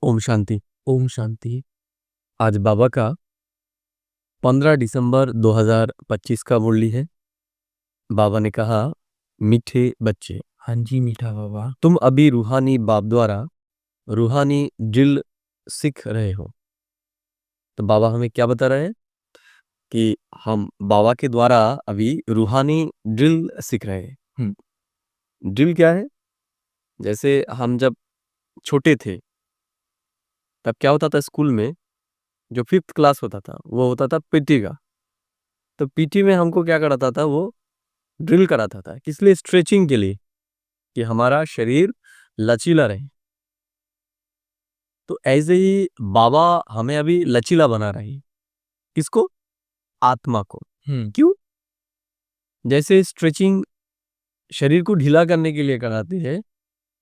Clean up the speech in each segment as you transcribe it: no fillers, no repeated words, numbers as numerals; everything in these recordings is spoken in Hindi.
ओम शांति। ओम शांति। आज बाबा का 15 दिसंबर 2025 का मुरली है। बाबा ने कहा, मीठे बच्चे, हाँ जी मीठा बाबा। तुम अभी रूहानी बाप द्वारा रूहानी ड्रिल सीख रहे हो। तो बाबा हमें क्या बता रहे हैं कि हम बाबा के द्वारा अभी रूहानी ड्रिल सीख रहे हैं। ड्रिल क्या है? जैसे हम जब छोटे थे तब क्या होता था, स्कूल में जो 5th क्लास होता था वो होता था पीटी का। तो पीटी में हमको क्या कराता था, वो ड्रिल कराता था। किस लिए? स्ट्रेचिंग के लिए, कि हमारा शरीर लचीला रहे। तो ऐसे ही बाबा हमें अभी लचीला बना रहे हैं। किसको? आत्मा को। क्यों? जैसे स्ट्रेचिंग शरीर को ढीला करने के लिए कराते हैं,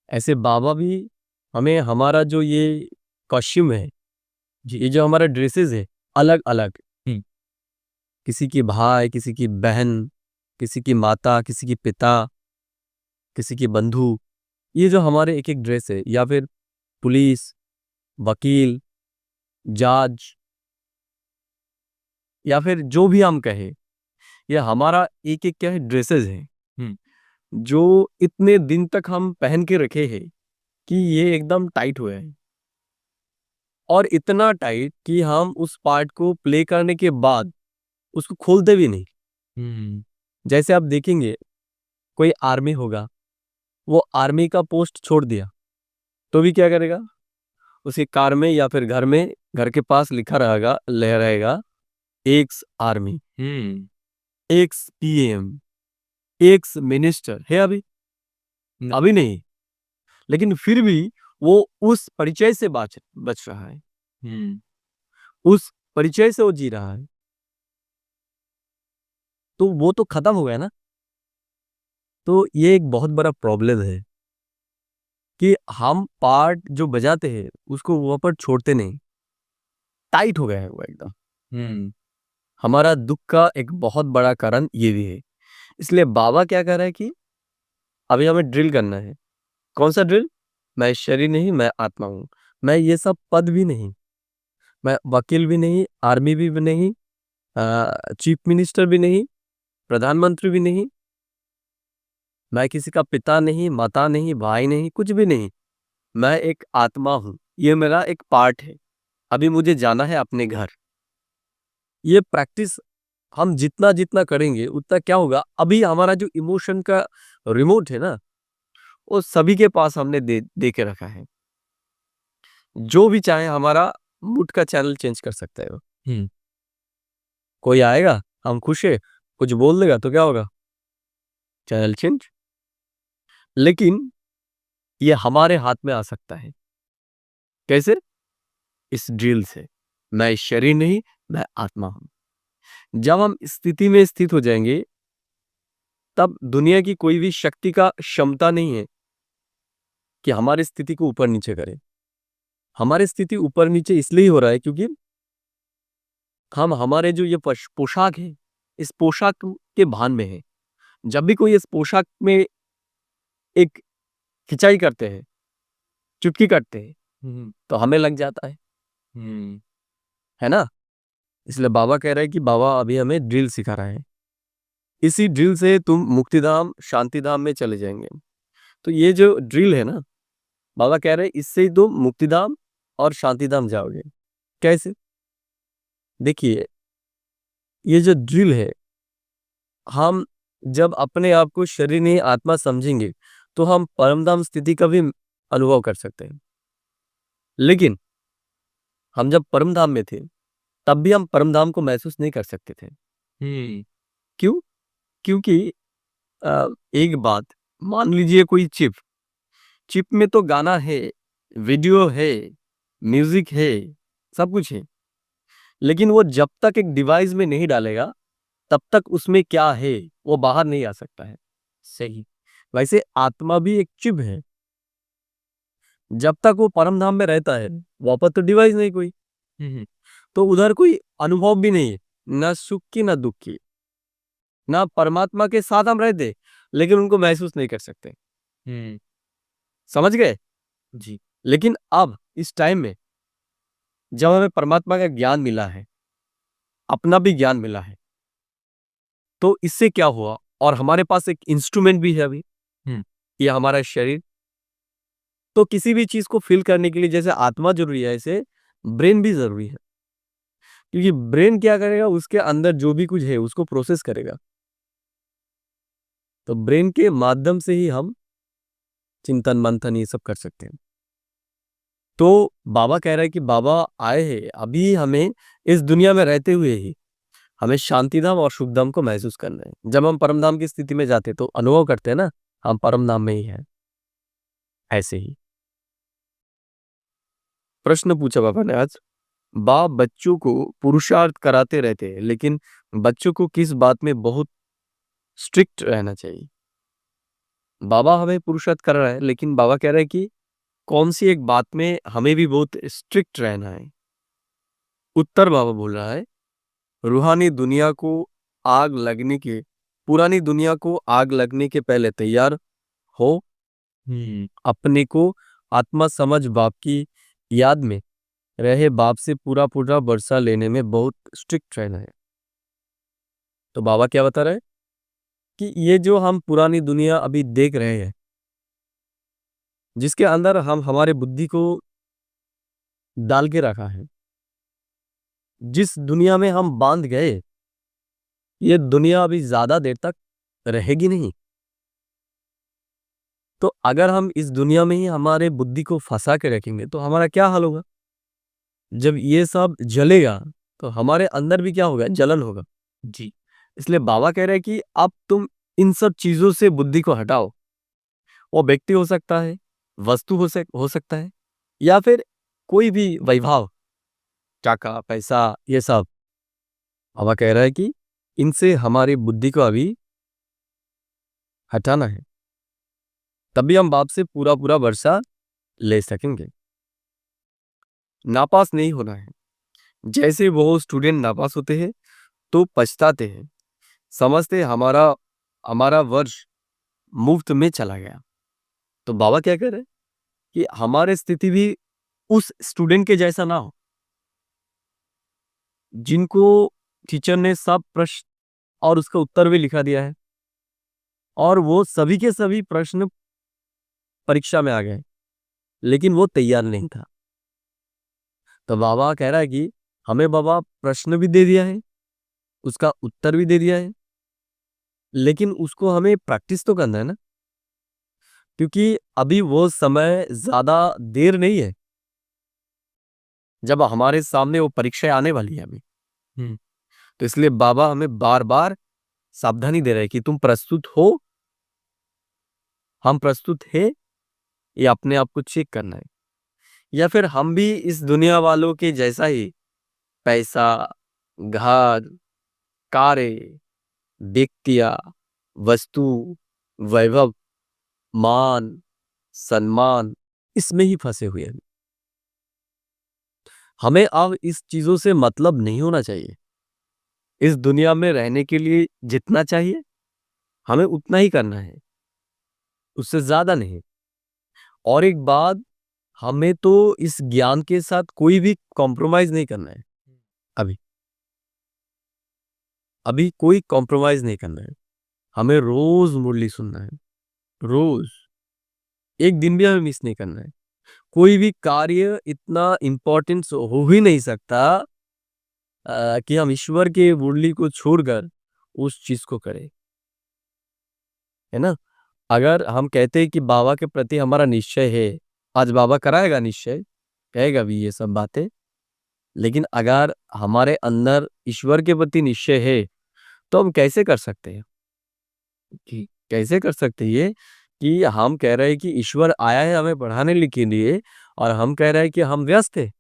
ऐसे बाबा भी हमें हमारा जो ये कॉस्ट्यूम है, ये जो हमारा ड्रेसेस है, अलग अलग, किसी की भाई, किसी की बहन, किसी की माता, किसी की पिता, किसी की बंधु, ये जो हमारे एक एक ड्रेस है, या फिर पुलिस, वकील, जज, या फिर जो भी हम कहे, ये हमारा एक एक क्या है, ड्रेसेस हैं, जो इतने दिन तक हम पहन के रखे हैं कि ये एकदम टाइट हुए हैं, और इतना टाइट कि हम उस पार्ट को प्ले करने के बाद उसको खोलते भी नहीं। जैसे आप देखेंगे, कोई आर्मी होगा, वो आर्मी का पोस्ट छोड़ दिया तो भी क्या करेगा? उसकी कार में या फिर घर में, घर के पास लिखा रहेगा, लहराएगा, ex army, ex PM, ex minister है। अभी नहीं, लेकिन फिर भी वो उस परिचय से बच रहा है। उस परिचय से वो जी रहा है। तो वो तो खत्म हो गया ना। तो ये एक बहुत बड़ा प्रॉब्लम है कि हम पार्ट जो बजाते हैं उसको वहां पर छोड़ते नहीं। टाइट हो गया है वो एकदम। हमारा दुख का एक बहुत बड़ा कारण ये भी है। इसलिए बाबा क्या कह रहा है कि अभी हमें ड्रिल करना है। कौन सा ड्रिल? मैं शरीर नहीं, मैं आत्मा हूं। मैं ये सब पद भी नहीं, मैं वकील भी नहीं, आर्मी भी नहीं, चीफ मिनिस्टर भी नहीं, प्रधानमंत्री भी नहीं, मैं किसी का पिता नहीं, माता नहीं, भाई नहीं, कुछ भी नहीं। मैं एक आत्मा हूं। ये मेरा एक पार्ट है। अभी मुझे जाना है अपने घर। ये प्रैक्टिस हम जितना जितना करेंगे उतना क्या होगा, अभी हमारा जो इमोशन का रिमोट है ना, वो सभी के पास हमने दे के रखा है। जो भी चाहे हमारा मूड का चैनल चेंज कर सकता है वो। कोई आएगा, हम खुश है, कुछ बोल देगा तो क्या होगा? Channel change. लेकिन ये हमारे हाथ में आ सकता है। कैसे? इस ड्रिल से। मैं शरीर नहीं, मैं आत्मा हूं। जब हम इस स्थिति में स्थित हो जाएंगे, तब दुनिया की कोई भी शक्ति का क्षमता नहीं है कि हमारी स्थिति को ऊपर नीचे करे। हमारी स्थिति ऊपर नीचे इसलिए हो रहा है क्योंकि हम हमारे जो ये पोशाक है, इस पोशाक के भान में है। जब भी कोई इस पोशाक में एक खिंचाई करते हैं, चुटकी करते हैं, तो हमें लग जाता है ना। इसलिए बाबा कह रहे हैं कि बाबा अभी हमें ड्रिल सिखा रहा है। इसी ड्रिल से तुम मुक्तिधाम, शांतिधाम में चले जाएंगे। तो ये जो ड्रिल है ना, बाबा कह रहे हैं इससे ही तुम मुक्तिधाम और शांतिधाम जाओगे। कैसे? देखिए, ये जो ड्रिल है, हम जब अपने आप को शरीर नहीं आत्मा समझेंगे तो हम परमधाम स्थिति का भी अनुभव कर सकते हैं। लेकिन हम जब परमधाम में थे तब भी हम परमधाम को महसूस नहीं कर सकते थे। क्यों? क्योंकि एक बात मान लीजिए, कोई चिप, चिप में तो गाना है, वीडियो है, म्यूजिक है, सब कुछ है। लेकिन वो जब तक एक डिवाइस में नहीं डालेगा तब तक उसमें क्या है वो बाहर नहीं आ सकता है। सही। वैसे आत्मा भी एक चिप है। जब तक वो परम धाम में रहता है, वहां पर तो डिवाइस नहीं कोई, तो उधर कोई अनुभव भी नहीं है, ना सुख की ना दुख की। ना परमात्मा के साथ हम रहते लेकिन उनको महसूस नहीं कर सकते। समझ गए जी? लेकिन अब इस टाइम में जब हमें परमात्मा का ज्ञान मिला है, अपना भी ज्ञान मिला है, तो इससे क्या हुआ, और हमारे पास एक इंस्ट्रूमेंट भी है अभी, ये हमारा शरीर। तो किसी भी चीज को फील करने के लिए जैसे आत्मा जरूरी है, ऐसे ब्रेन भी जरूरी है। क्योंकि ब्रेन क्या करेगा, उसके अंदर जो भी कुछ है उसको प्रोसेस करेगा। तो ब्रेन के माध्यम से ही हम चिंतन मंथन ये सब कर सकते हैं। तो बाबा कह रहा है कि बाबा आए हैं अभी हमें इस दुनिया में रहते हुए ही हमें शांति धाम और सुख धाम को महसूस करना है। जब हम परम धाम की स्थिति में जाते तो अनुभव करते हैं ना, हम परम धाम में ही हैं। ऐसे ही प्रश्न पूछा बाबा ने आज, बाप बच्चों को पुरुषार्थ कराते रहते हैं, लेकिन बच्चों को किस बात में बहुत स्ट्रिक्ट रहना चाहिए? बाबा हमें पुरुषार्थ कर रहा है, लेकिन बाबा कह रहे हैं कि कौन सी एक बात में हमें भी बहुत स्ट्रिक्ट रहना है। उत्तर बाबा बोल रहा है, रूहानी दुनिया को आग लगने के पुरानी दुनिया को आग लगने के पहले तैयार हो। अपने को आत्मा समझ बाप की याद में रहे, बाप से पूरा पूरा वर्षा लेने में बहुत स्ट्रिक्ट रहना है। तो बाबा क्या बता रहे हैं कि ये जो हम पुरानी दुनिया अभी देख रहे हैं, जिसके अंदर हम हमारे बुद्धि को डाल के रखा है, जिस दुनिया में हम बांध गए, ये दुनिया अभी ज्यादा देर तक रहेगी नहीं। तो अगर हम इस दुनिया में ही हमारे बुद्धि को फंसा के रखेंगे तो हमारा क्या हाल होगा? जब ये सब जलेगा तो हमारे अंदर भी क्या होगा? जलन होगा जी। इसलिए बाबा कह रहे हैं कि अब तुम इन सब चीजों से बुद्धि को हटाओ। वो व्यक्ति हो सकता है, वस्तु हो सकता है, या फिर कोई भी वैभव, टाका पैसा, ये सब। बाबा कह रहा है कि इनसे हमारी बुद्धि को अभी हटाना है, तभी हम बाप से पूरा पूरा वर्षा ले सकेंगे। नापास नहीं होना है। जैसे वो स्टूडेंट नापास होते हैं तो पछताते हैं, समझते हैं हमारा हमारा वर्ष मुफ्त में चला गया। तो बाबा क्या कह रहे हैं कि हमारी स्थिति भी उस स्टूडेंट के जैसा ना हो, जिनको टीचर ने सब प्रश्न और उसका उत्तर भी लिखा दिया है, और वो सभी के सभी प्रश्न परीक्षा में आ गए, लेकिन वो तैयार नहीं था। तो बाबा कह रहा है कि हमें बाबा प्रश्न भी दे दिया है, उसका उत्तर भी दे दिया है, लेकिन उसको हमें प्रैक्टिस तो करना है ना। क्योंकि अभी वो समय ज्यादा देर नहीं है जब हमारे सामने वो परीक्षाएं आने वाली है अभी। तो इसलिए बाबा हमें बार बार सावधानी दे रहे हैं कि तुम प्रस्तुत हो, हम प्रस्तुत है, ये अपने आप को चेक करना है। या फिर हम भी इस दुनिया वालों के जैसा ही पैसा, घर, कारें, व्यक्तियां, वस्तु, वैभव, मान, सम्मान, इसमें ही फंसे हुए हैं। हमें अब इस चीजों से मतलब नहीं होना चाहिए। इस दुनिया में रहने के लिए जितना चाहिए हमें उतना ही करना है, उससे ज्यादा नहीं। और एक बात, हमें तो इस ज्ञान के साथ कोई भी कॉम्प्रोमाइज नहीं करना है। अभी अभी कोई कॉम्प्रोमाइज नहीं करना है। हमें रोज मुरली सुनना है, रोज, एक दिन भी हमें मिस नहीं करना है। कोई भी कार्य इतना इंपॉर्टेंस हो ही नहीं सकता कि हम ईश्वर के मुरली को छोड़कर उस चीज को करें, है ना। अगर हम कहते हैं कि बाबा के प्रति हमारा निश्चय है, आज बाबा कराएगा निश्चय, कहेगा भी ये सब बातें, लेकिन अगर हमारे अंदर ईश्वर के प्रति निश्चय है तो हम कैसे कर सकते हैं? कि कैसे कर सकते हैं ये, कि हम कह रहे हैं कि ईश्वर आया है हमें पढ़ाने के लिए, और हम कह रहे हैं कि हम व्यस्त है,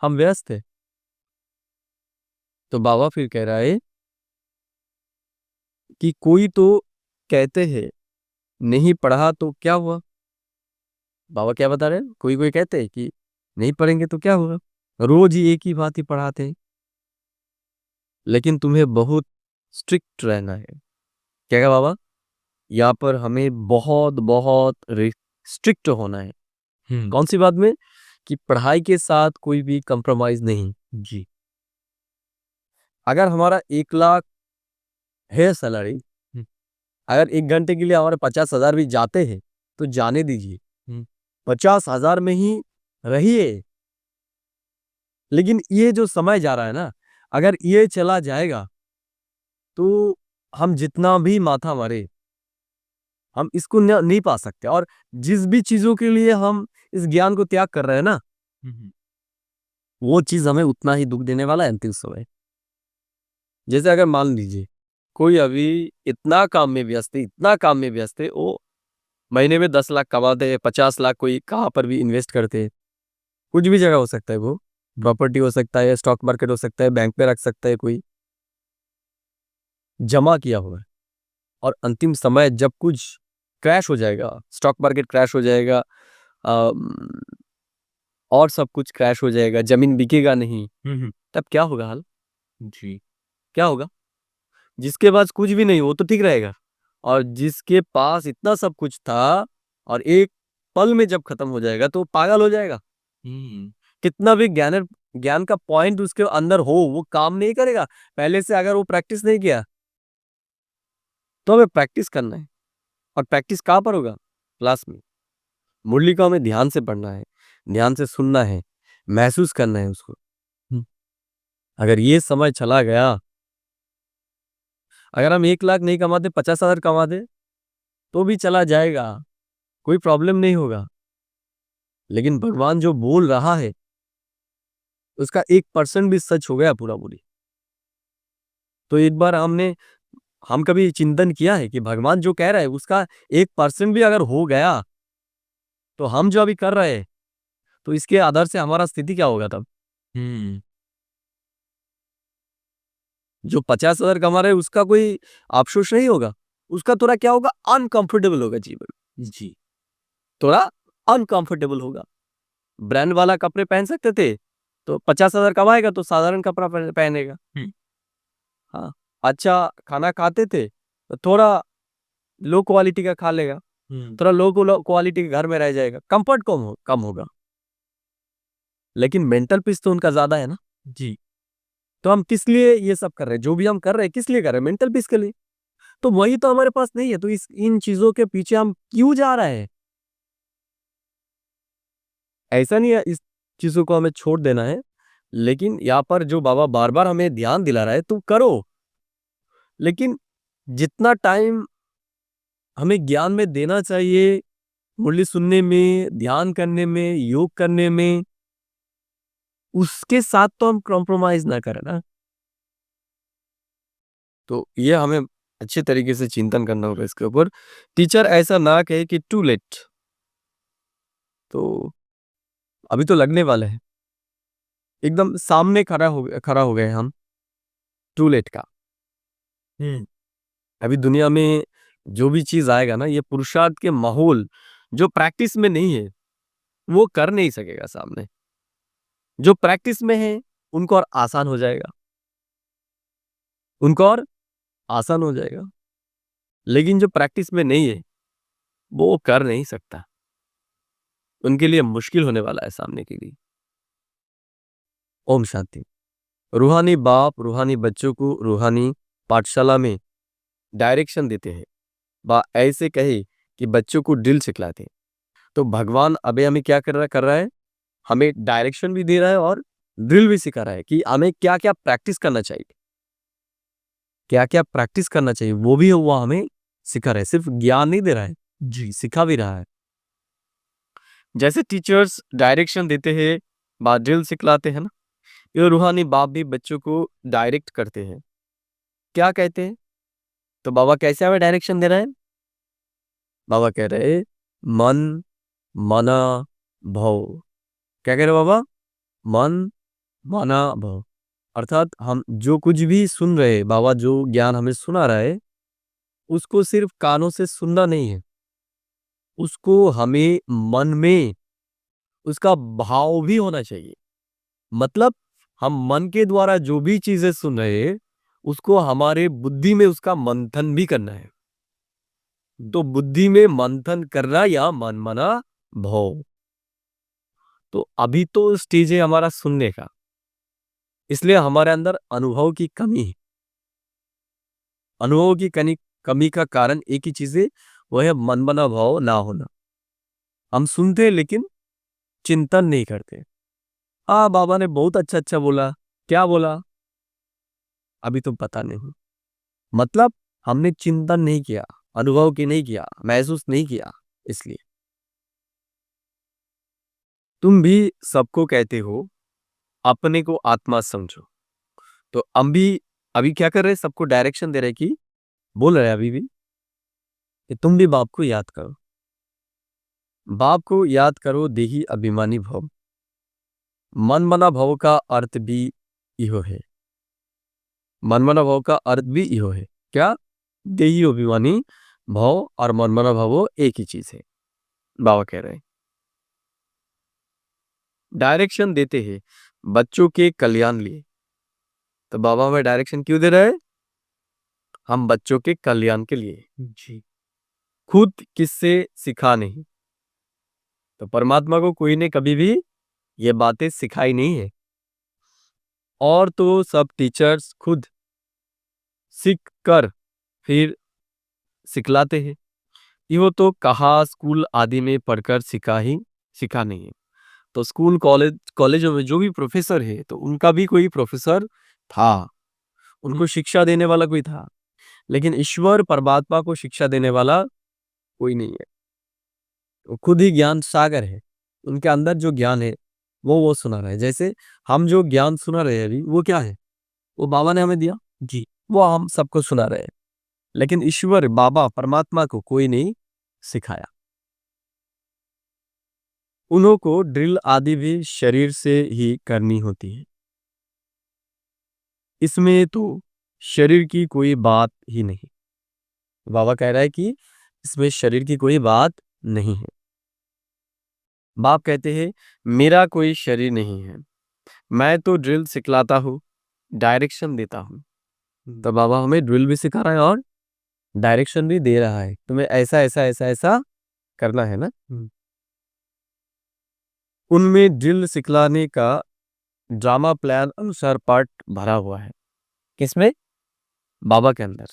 हम व्यस्त है। तो बाबा फिर कह रहा है कि कोई तो कहते हैं नहीं पढ़ा तो क्या हुआ। बाबा क्या बता रहे हैं, कोई कोई कहते हैं कि नहीं पढ़ेंगे तो क्या हुआ, रोज ही एक ही बात ही पढ़ाते हैं, लेकिन तुम्हें बहुत स्ट्रिक्ट रहना है। क्या कहा बाबा? यहाँ पर हमें बहुत बहुत स्ट्रिक्ट होना है। कौन सी बात में? कि पढ़ाई के साथ कोई भी कंप्रोमाइज नहीं। जी। अगर हमारा 1 लाख है सैलरी, हम्म, अगर 1 घंटे के लिए हमारे 50,000 भी जाते हैं तो जाने दीजिए, हम्म, 50,000 में ही रहिए। लेकिन ये जो समय जा रहा है ना, अगर ये चला जाएगा तो हम जितना भी माथा मारे, हम इसको नहीं पा सकते। और जिस भी चीजों के लिए हम इस ज्ञान को त्याग कर रहे हैं ना, हम्म, वो चीज हमें उतना ही दुख देने वाला है अंतिम समय। जैसे अगर मान लीजिए कोई अभी इतना काम में व्यस्त है, इतना काम में व्यस्त है, वो महीने में 10 लाख कमाते हैं, 50 लाख कोई कहाँ पर भी इन्वेस्ट करते हैं। कुछ भी जगह हो सकता है, वो प्रॉपर्टी हो सकता है, स्टॉक मार्केट हो सकता है, बैंक पे रख सकता है, कोई जमा किया हुआ है। और अंतिम समय जब कुछ क्रैश हो जाएगा, स्टॉक मार्केट क्रैश हो जाएगा, अम, और सब कुछ क्रैश हो जाएगा, जमीन बिकेगा नहीं, हम्म, तब क्या होगा हाल? जी। क्या होगा? जिसके पास कुछ भी नहीं वो तो ठीक रहेगा, और जिसके पास इतना सब कुछ था और एक पल में जब खत्म हो जाएगा तो वो पागल हो जाएगा। हम्म, कितना भी ज्ञान का पॉइंट उसके अंदर हो, वो काम नहीं करेगा। पहले से अगर वो प्रैक्टिस नहीं किया तो हमें प्रैक्टिस करना है। और प्रैक्टिस कहाँ पर होगा? क्लास में। मुरली को हमें ध्यान से पढ़ना है, ध्यान से सुनना है, महसूस करना है उसको। हम्म, अगर ये समय चला गया, अगर हम 1 लाख नहीं कमाते, 50,000 कमाते तो भी चला जाएगा, कोई प्रॉब्लम नहीं होगा। लेकिन भगवान जो बोल रहा है उसका 1% भी सच हो गया पूरा पूरी, तो एक बार हम कभी चिंतन किया है कि भगवान जो कह रहा है उसका 1% भी अगर हो गया तो हम जो अभी कर रहे हैं, तो इसके आधार से हमारा स्थिति क्या होगा तब? हम्म, जो 50,000 कमा रहे हैं उसका कोई अफसोस नहीं होगा, उसका थोड़ा क्या होगा, अनकंफर्टेबल होगा जीवन, जी। थोड़ा अनकंफर्टेबल होगा। ब्रांड वाला कपड़े पहन सकते थे, तो 50,000 कमाएगा तो साधारण कपड़ा पहनेगा। हम्म, हाँ, अच्छा खाना खाते थे तो थोड़ा लो क्वालिटी का खा लेगा, हम्म, थोड़ा लो क्वालिटी के घर में रह जाएगा, कंफर्ट कम होगा। लेकिन मेंटल पीस तो उनका ज्यादा है ना। जी। तो हम किस लिए ये सब कर रहे हैं? जो भी हम कर रहे हैं किस लिए कर रहे हैं? मेंटल पीस के लिए। तो वही तो हमारे पास नहीं है, तो इस इन चीजों के पीछे हम क्यों जा रहे हैं? ऐसा नहीं है इस चीजों को हमें छोड़ देना है, लेकिन यहाँ पर जो बाबा बार बार हमें ध्यान दिला रहा है, तुम करो। लेकिन जितना टाइम हमें ज्ञान में देना चाहिए, मुरली सुनने में, ध्यान करने में, योग करने में, उसके साथ तो हम कॉम्प्रोमाइज ना करें ना। तो ये हमें अच्छे तरीके से चिंतन करना होगा इसके ऊपर। टीचर ऐसा ना कहे कि टू लेट, तो अभी तो लगने वाले हैं, एकदम सामने खड़ा हो गए हम टू लेट का। हम्म, अभी दुनिया में जो भी चीज आएगा ना, ये पुरुषार्थ के माहौल जो प्रैक्टिस में नहीं है वो कर नहीं सकेगा सामने। जो प्रैक्टिस में है उनको और आसान हो जाएगा, उनको और आसान हो जाएगा। लेकिन जो प्रैक्टिस में नहीं है वो कर नहीं सकता, उनके लिए मुश्किल होने वाला है सामने के लिए। ओम शांति। रूहानी बाप रूहानी बच्चों को रूहानी पाठशाला में डायरेक्शन देते हैं, बा ऐसे कहे कि बच्चों को ड्रिल सिखलाते हैं। तो भगवान अबे हमें क्या कर रहा है? हमें डायरेक्शन भी दे रहा है और ड्रिल भी सिखा रहा है कि हमें क्या क्या प्रैक्टिस करना चाहिए, क्या क्या प्रैक्टिस करना चाहिए, वो भी वो हमें सिखा रहा है। सिर्फ ज्ञान नहीं दे रहा है, जी सिखा भी रहा है। जैसे टीचर्स डायरेक्शन देते हैं, बा ड्रिल सिखलाते हैं ना, ये रूहानी बाप भी बच्चों को डायरेक्ट करते हैं। क्या कहते हैं? तो बाबा कैसे हमें डायरेक्शन दे रहे हैं? बाबा कह रहे हैं, मन मना भव। क्या कह रहे हैं बाबा? मन मना भव। अर्थात हम जो कुछ भी सुन रहे हैं, बाबा जो ज्ञान हमें सुना रहा है, उसको सिर्फ कानों से सुनना नहीं है, उसको हमें मन में उसका भाव भी होना चाहिए। मतलब हम मन के द्वारा जो भी चीजें सुन रहे हैं उसको हमारे बुद्धि में उसका मंथन भी करना है। तो बुद्धि में मंथन करना या मन मना भव। तो अभी तो स्टेज है हमारा सुनने का, इसलिए हमारे अंदर अनुभव की कमी है। अनुभव की कमी का कारण एक ही चीज है, वह है मन बना भाव ना होना। हम सुनते हैं लेकिन चिंतन नहीं करते। बाबा ने बहुत अच्छा अच्छा बोला, क्या बोला अभी तो पता नहीं, मतलब हमने चिंतन नहीं किया, अनुभव की नहीं किया, महसूस नहीं किया। इसलिए तुम भी सबको कहते हो अपने को आत्मा समझो, तो हम भी अभी क्या कर रहे हैं, सबको डायरेक्शन दे रहे हैं कि बोल रहे हैं अभी भी कि तुम भी बाप को याद करो, बाप को याद करो, देही अभिमानी भव। मन मना भव का अर्थ भी इहो है, मन मना भव का अर्थ भी इहो है क्या, देही अभिमानी भव और मन मना भव एक ही चीज है। बाबा कह रहे हैं डायरेक्शन देते हैं बच्चों के कल्याण लिए, तो बाबा हमें डायरेक्शन क्यों दे रहे हैं, हम बच्चों के कल्याण के लिए। जी। खुद किससे सिखा नहीं, तो परमात्मा को कोई ने कभी भी ये बातें सिखाई नहीं है, और तो सब टीचर्स खुद सीख कर फिर सिखलाते हैं। यो तो कहा स्कूल आदि में पढ़कर सिखा नहीं है। तो स्कूल कॉलेजों में जो भी प्रोफेसर है, तो उनका भी कोई प्रोफेसर था, उनको शिक्षा देने वाला कोई था, लेकिन ईश्वर परमात्मा को शिक्षा देने वाला कोई नहीं है। वो खुद ही ज्ञान सागर है, उनके अंदर जो ज्ञान है वो सुना रहे हैं। जैसे हम जो ज्ञान सुना रहे हैं अभी, वो क्या है, वो बाबा ने हमें दिया जी, वो हम सबको सुना रहे हैं, लेकिन ईश्वर बाबा परमात्मा को कोई नहीं सिखाया। उन्हों को ड्रिल आदि भी शरीर से ही करनी होती है, इसमें तो शरीर की कोई बात ही नहीं। बाबा कह रहा है कि इसमें शरीर की कोई बात नहीं है। बाप कहते हैं मेरा कोई शरीर नहीं है, मैं तो ड्रिल सिखलाता हूँ, डायरेक्शन देता हूँ। तो बाबा हमें ड्रिल भी सिखा रहा है और डायरेक्शन भी दे रहा है, तुम्हें ऐसा ऐसा ऐसा ऐसा करना है ना। उनमें ड्रिल सिखलाने का ड्रामा प्लान अनुसार पार्ट भरा हुआ है। किसमें, बाबा के अंदर।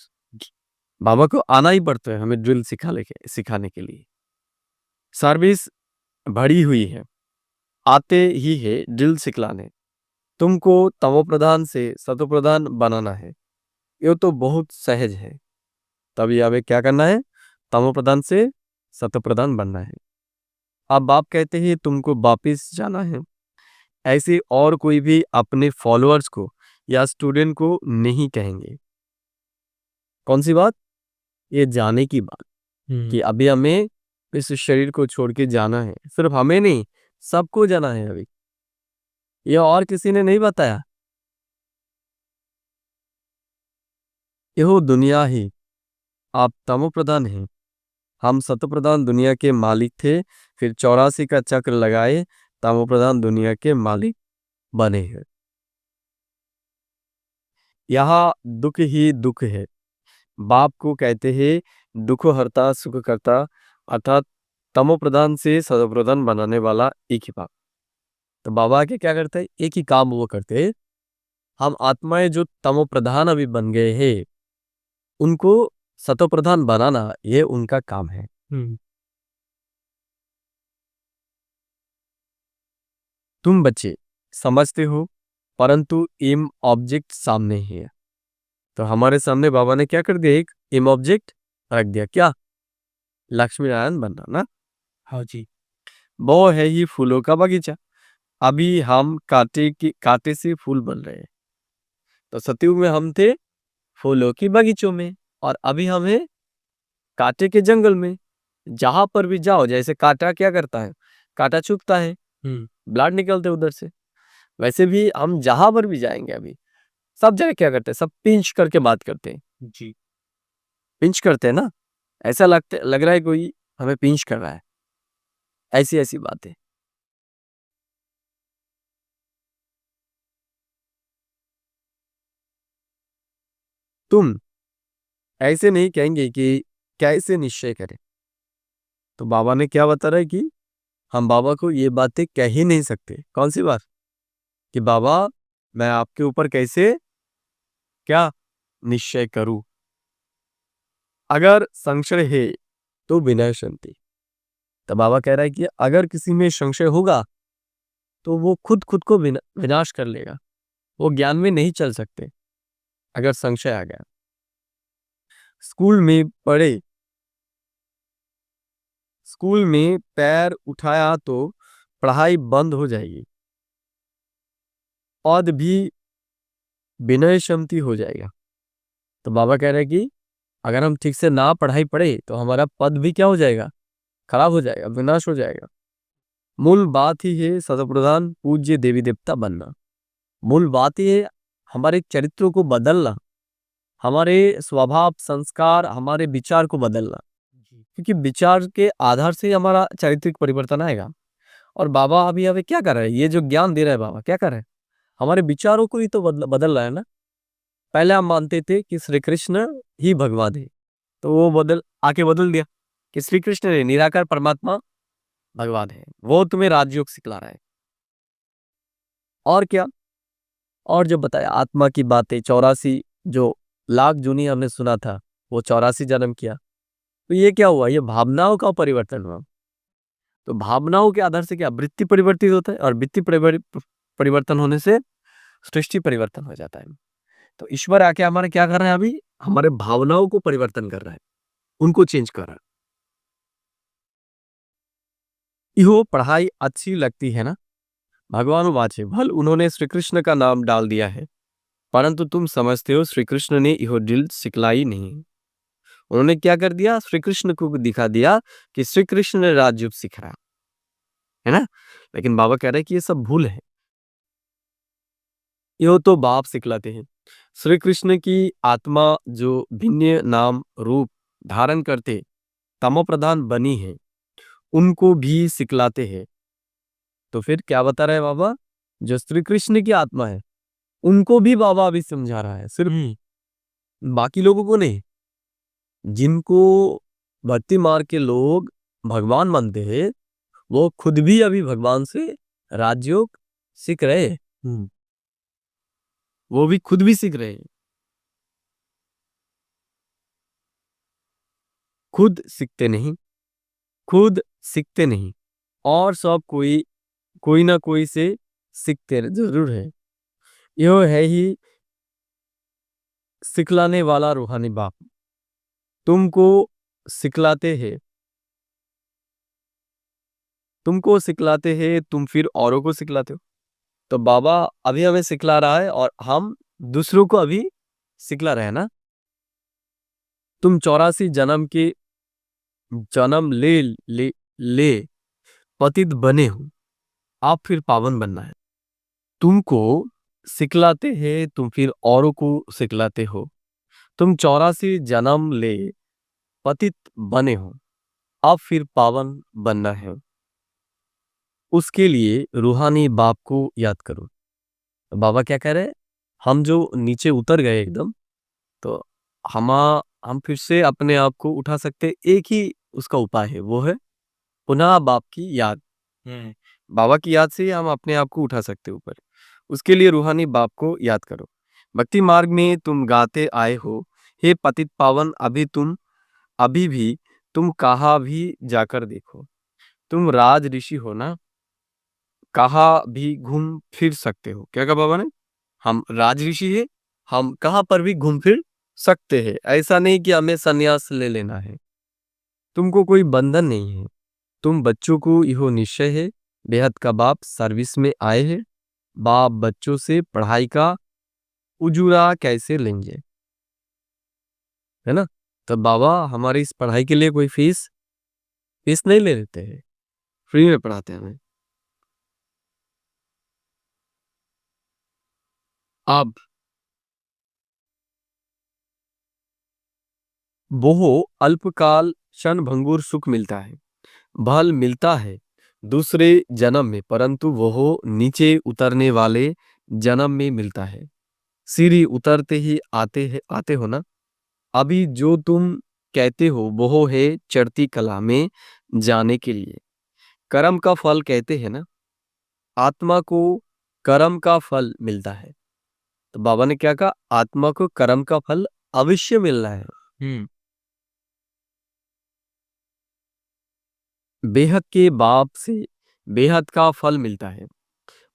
बाबा को आना ही पड़ता है हमें ड्रिल सिखाने के लिए। सर्विस भरी हुई है, आते ही है ड्रिल सिखलाने। तुमको तमोप्रधान से सतोप्रधान बनाना है, ये तो बहुत सहज है। तभी हमें क्या करना है, तमोप्रधान से सतोप्रधान बनना है। अब बाप कहते हैं तुमको वापिस जाना है, ऐसे और कोई भी अपने फॉलोअर्स को या स्टूडेंट को नहीं कहेंगे। कौन सी बात, ये जाने की बात, कि अभी हमें इस शरीर को छोड़ के जाना है, सिर्फ हमें नहीं सबको जाना है अभी, ये और किसी ने नहीं बताया। यहो दुनिया ही, आप तमोप्रधान हैं, हम सतोप्रधान दुनिया के मालिक थे, फिर 84 का चक्र लगाए, तमोप्रधान दुनिया के मालिक बने हैं। यहाँ दुख ही दुख है, बाप को कहते हैं दुख हरता सुख करता, अर्थात तमोप्रधान से सतोप्रधान बनाने वाला एक ही बाप। तो बाबा के क्या करते हैं, एक ही काम वो करते हैं, हम आत्माएं जो तमोप्रधान अभी बन गए हैं, उनको सतोप्रधान बनाना, ये उनका काम है। तुम बच्चे समझते हो, परंतु एम ऑब्जेक्ट सामने ही है। तो हमारे सामने बाबा ने क्या कर दिया, एक एम ऑब्जेक्ट रख दिया, क्या, लक्ष्मी नारायण बनना ना। हाँ जी, वो है ही फूलों का बगीचा। अभी हम कांटे से फूल बन रहे हैं। तो सतयुग में हम थे फूलों की बगीचों में, और अभी हम हैं कांटे के जंगल में। जहां पर भी जाओ, जैसे कांटा क्या करता है, कांटा चुभता है, ब्लड निकलते उधर से, वैसे भी हम जहां पर भी जाएंगे अभी, सब जगह क्या करते हैं, सब पिंच करके बात करते हैं जी, पिंच करते हैं ना, ऐसा लग रहा है कोई हमें पिंच कर रहा है, ऐसी ऐसी बातें। तुम ऐसे नहीं कहेंगे कि कैसे निश्चय करें। तो बाबा ने क्या बता रहा है कि हम बाबा को ये बातें कह ही नहीं सकते। कौन सी बात? कि बाबा मैं आपके ऊपर कैसे क्या निश्चय करूं? अगर संशय है तो विनय शांति। तो बाबा कह रहा है कि अगर किसी में संशय होगा तो वो खुद खुद को विनाश कर लेगा। वो ज्ञान में नहीं चल सकते अगर संशय आ गया। स्कूल में पढ़े, स्कूल में पैर उठाया तो पढ़ाई बंद हो जाएगी, पद भी विनय क्षमती हो जाएगा। तो बाबा कह रहे हैं कि अगर हम ठीक से ना पढ़ाई पढ़े तो हमारा पद भी क्या हो जाएगा? खराब हो जाएगा, विनाश हो जाएगा। मूल बात ही है सतप्रधान पूज्य देवी देवता बनना। मूल बात ही है हमारे चरित्रों को बदलना, हमारे स्वभाव संस्कार हमारे विचार को बदलना, क्योंकि विचार के आधार से हमारा चारित्रिक परिवर्तन आएगा। और बाबा अभी अभी क्या कर रहे हैं? ये जो ज्ञान दे रहे हैं बाबा क्या कर रहे हैं? हमारे विचारों को ही तो बदल रहा है ना। पहले हम मानते थे कि श्री कृष्ण ही भगवान है, तो वो बदल दिया कि श्री कृष्ण है निराकार परमात्मा भगवान है, वो तुम्हें राजयोग सिखला रहा है। और क्या? और जो बताया आत्मा की बातें, 84 जो लाख जूनी हमने सुना था, वो 84 जन्म किया। तो ये क्या हुआ? ये भावनाओं का परिवर्तन हुआ। तो भावनाओं के आधार से क्या वृत्ति परिवर्तित होता है, और वृत्ति परिवर्तन होने से सृष्टि परिवर्तन हो जाता है। तो ईश्वर आके हमारे क्या कर रहे हैं? अभी हमारे भावनाओं को परिवर्तन कर रहा है, उनको चेंज कर रहा है। यो पढ़ाई अच्छी लगती है ना? भगवान वाचे भल उन्होंने श्री कृष्ण का नाम डाल दिया है, परंतु तुम समझते हो श्री कृष्ण ने यह दिल सिखलाई नहीं। उन्होंने क्या कर दिया? श्री कृष्ण को दिखा दिया कि श्री कृष्ण ने राजयोग सिखाया है ना। लेकिन बाबा कह रहे हैं कि ये सब भूल है। यो तो बाप सिखलाते हैं। श्री कृष्ण की आत्मा जो भिन्न नाम रूप धारण करते तमो प्रधान बनी है, उनको भी सिखलाते हैं। तो फिर क्या बता रहे हैं बाबा? जो श्री कृष्ण की आत्मा है उनको भी बाबा अभी समझा रहा है, सिर्फ बाकी लोगों को नहीं। जिनको भक्ति मार्ग के लोग भगवान मानते हैं, वो खुद भी अभी भगवान से राजयोग सीख रहे हैं। वो भी खुद भी सीख रहे हैं। खुद सीखते नहीं, खुद सीखते नहीं, और सब कोई ना कोई से सीखते जरूर है। यह है ही सिखलाने वाला रूहानी बाप। तुमको सिखलाते हैं, तुमको सिखलाते हैं, तुम फिर औरों को सिखलाते हो। तो बाबा अभी हमें सिखला रहा है और हम दूसरों को अभी सिखला रहे हैं ना। तुम 84 जन्म के जन्म ले पतित बने हो, आप फिर पावन बनना है। तुमको सिखलाते हैं, तुम फिर औरों को सिखलाते हो। तुम 84 जन्म ले पतित बने हो, अब फिर पावन बनना है। उसके लिए रूहानी बाप को याद करो। बाबा क्या कह रहे हैं? हम जो नीचे उतर गए एकदम, तो हम फिर से अपने आप को उठा सकते। एक ही उसका उपाय है, वो है पुनः बाप की याद। बाबा की याद से ही हम अपने आप को उठा सकते ऊपर। उसके लिए रूहानी बाप को याद करो। भक्ति मार्ग में तुम गाते आए हो, हे पतित पावन अभी भी तुम कहाँ भी जाकर देखो। तुम राज ऋषि हो ना, कहाँ भी घूम फिर सकते हो। क्या कहा बाबा ने? हम राज ऋषि है, हम कहाँ पर भी घूम फिर सकते हैं। ऐसा नहीं कि हमें संन्यास ले लेना है। तुमको कोई बंधन नहीं है। तुम बच्चों को यह निश्चय है, बेहद का बाप सर्विस में आए हैं, बाप बच्चों से पढ़ाई का उजूरा कैसे लेंगे, है ना। तो बाबा हमारी इस पढ़ाई के लिए कोई फीस फीस नहीं ले लेते हैं, फ्री में पढ़ाते हैं हमें। अब वो अल्पकाल क्षण भंगुर सुख मिलता है, भल मिलता है दूसरे जन्म में, परंतु वो नीचे उतरने वाले जन्म में मिलता है। सीढ़ी उतरते ही आते हो ना। अभी जो तुम कहते हो वो है चढ़ती कला में जाने के लिए। कर्म का फल कहते हैं ना, आत्मा को कर्म का फल मिलता है। तो बाबा ने क्या कहा, आत्मा को कर्म का फल अवश्य मिलना है। हम्म बेहद के बाप से बेहद का फल मिलता है,